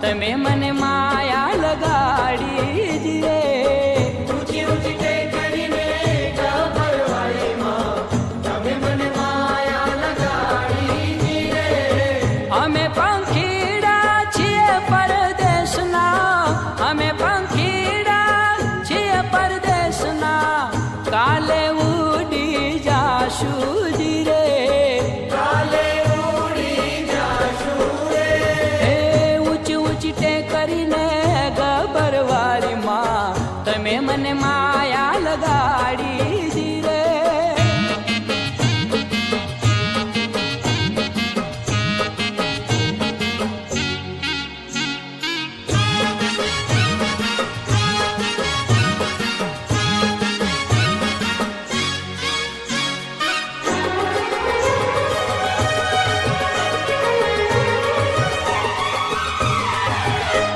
તમે મને માયા લગાડી જીરે ઊંચી ઊંચી ટેકરીને ગભરવાળીમાં તમે મને માયા લગાડી જીરે અમે પંખીડા છીએ પરદેશના અમે પંખીડા છીએ પરદેશના કાલે ઉડી જાશું જીરે કાલે ઉડી જાશું રે હે ઊંચી ઊંચી ટેકરીને ગભરવાળીમાં તમે મને માયા લગાડી જીરે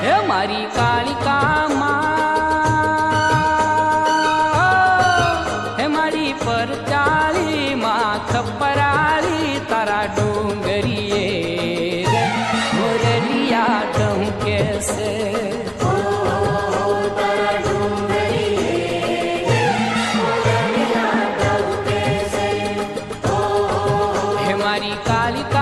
હે મારી કાળિકામાં હે મારી પરચાળીમાં ખપરાળી તારા ડુંગરીએ મોરલિયા ટહુકે છે તારા ડુંગરીએ મોરલિયા ડબકે છે હે મારી કાળિકા